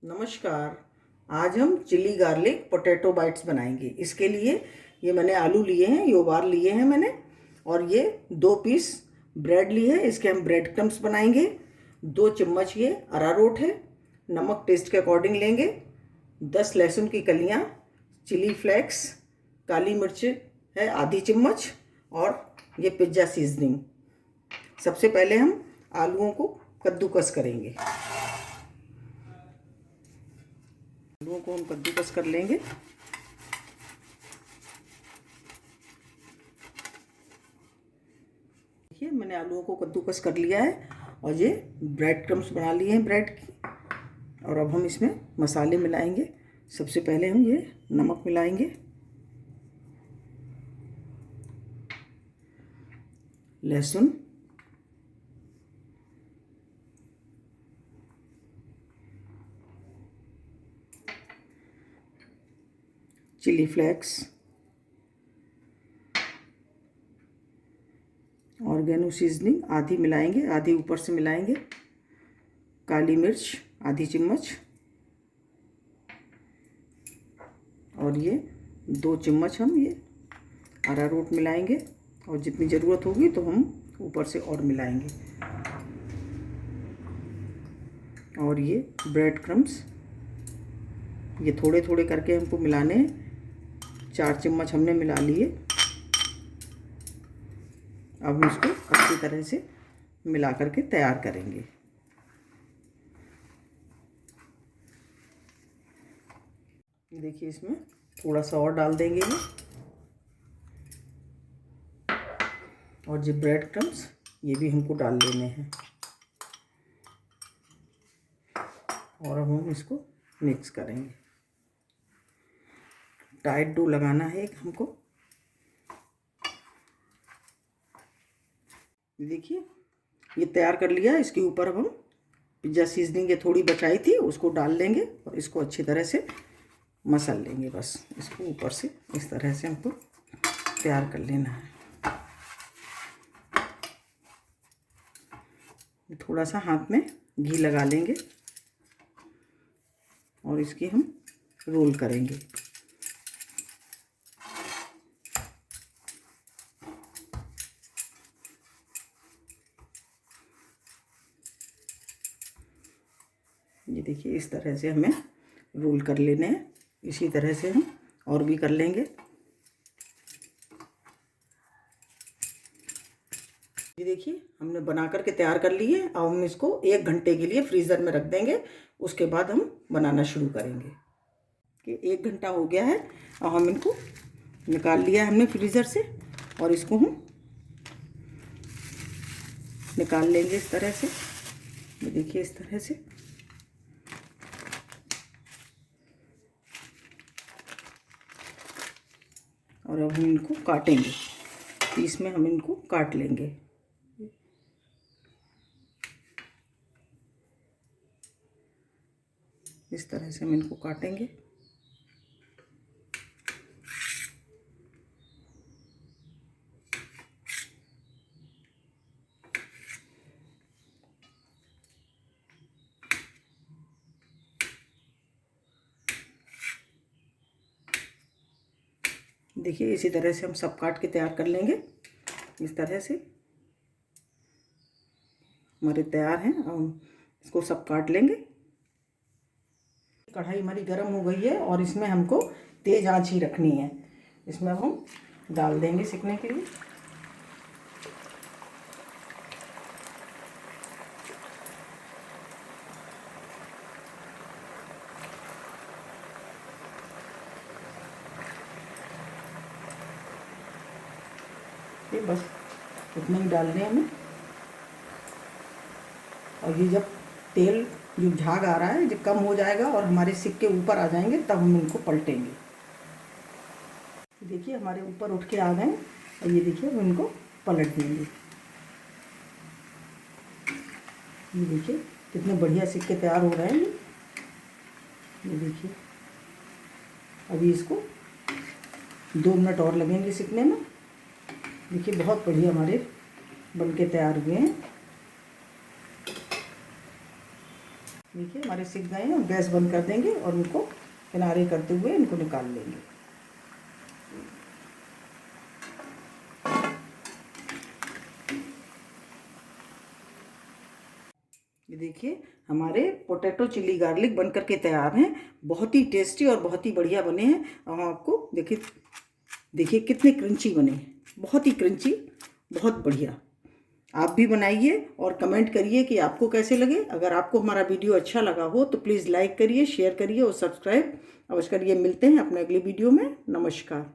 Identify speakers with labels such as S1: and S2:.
S1: नमस्कार। आज हम चिली गार्लिक पोटैटो बाइट्स बनाएंगे। इसके लिए ये मैंने आलू लिए हैं, ये उबाल लिए हैं मैंने, और ये 2 पीस ब्रेड लिए हैं। इसके हम ब्रेड क्रम्स बनाएंगे। 2 चम्मच ये अरारोट है। नमक टेस्ट के अकॉर्डिंग लेंगे। 10 लहसुन की कलियां, चिली फ्लेक्स, काली मिर्च है आधी चम्मच, और ये पिज्ज़ा सीजनिंग। सबसे पहले हम आलूओं को कद्दूकस करेंगे। आलूओं को हम कद्दूकस कर लेंगे। देखिए मैंने आलूओं को कद्दूकस कर लिया है और ये ब्रेड क्रम्स बना लिए हैं ब्रेड की। और अब हम इसमें मसाले मिलाएंगे। सबसे पहले हम ये नमक मिलाएंगे, लहसुन, चिली फ्लेक्स, ऑर्गेनो सीजनिंग आधी मिलाएंगे, आधी ऊपर से मिलाएंगे, काली मिर्च आधी चम्मच, और ये 2 चम्मच हम ये अरारोट मिलाएंगे। और जितनी ज़रूरत होगी तो हम ऊपर से और मिलाएंगे। और ये ब्रेड क्रम्स, ये थोड़े थोड़े करके हमको मिलाने हैं। 4 चम्मच हमने मिला लिए। अब हम इसको अच्छी तरह से मिला करके तैयार करेंगे। देखिए इसमें थोड़ा सा और डाल देंगे ये, और ये ब्रेड क्रम्स ये भी हमको डाल लेने हैं। और अब हम इसको मिक्स करेंगे। टाइट डो लगाना है एक हमको। देखिए ये तैयार कर लिया। इसके ऊपर अब हम पिज्ज़ा सीजनिंग ये थोड़ी बचाई थी उसको डाल लेंगे और इसको अच्छी तरह से मसल लेंगे। बस इसको ऊपर से इस तरह से हमको तैयार कर लेना है। थोड़ा सा हाथ में घी लगा लेंगे और इसकी हम रोल करेंगे। ये देखिए इस तरह से हमें रोल कर लेने हैं। इसी तरह से हम और भी कर लेंगे। ये देखिए हमने बना करके तैयार कर लिए। अब हम इसको 1 घंटे के लिए फ्रीज़र में रख देंगे। उसके बाद हम बनाना शुरू करेंगे। कि 1 घंटा हो गया है। अब हम इनको निकाल लिया हमने फ्रीज़र से, और इसको हम निकाल लेंगे इस तरह से। ये देखिए इस तरह से। और अब हम इनको काटेंगे। पीस में हम इनको काट लेंगे। इस तरह से हम इनको काटेंगे। देखिए इसी तरह से हम सब काट के तैयार कर लेंगे। इस तरह से हमारे तैयार हैं। अब हम इसको सब काट लेंगे। कढ़ाई हमारी गर्म हो गई है और इसमें हमको तेज़ आंच ही रखनी है। इसमें अब हम डाल देंगे सिकने के लिए। ये बस इतना ही डालने हैं हमें। और ये जब तेल जो झाग आ रहा है जब कम हो जाएगा और हमारे सिक्के ऊपर आ जाएंगे तब हम इनको पलटेंगे। देखिए हमारे ऊपर उठ के आ गए और ये देखिए हम इनको पलट देंगे। ये देखिए कितने बढ़िया सिक्के तैयार हो रहे हैं। ये देखिए अभी इसको 2 मिनट और लगेंगे सिकने में। देखिए बहुत बढ़िया हमारे बनके तैयार हुए हैं। देखिए हमारे सिक गए हैं और गैस बंद कर देंगे और इनको किनारे करते हुए इनको निकाल लेंगे। ये देखिए हमारे पोटैटो चिली गार्लिक बन करके तैयार हैं। बहुत ही टेस्टी और बहुत ही बढ़िया बने हैं। और आपको देखिए देखिए कितने क्रंची बने हैं, बहुत ही क्रंची, बहुत बढ़िया। आप भी बनाइए और कमेंट करिए कि आपको कैसे लगे। अगर आपको हमारा वीडियो अच्छा लगा हो तो प्लीज़ लाइक करिए, शेयर करिए और सब्सक्राइब अवश्य करिए। मिलते हैं अपने अगले वीडियो में। नमस्कार।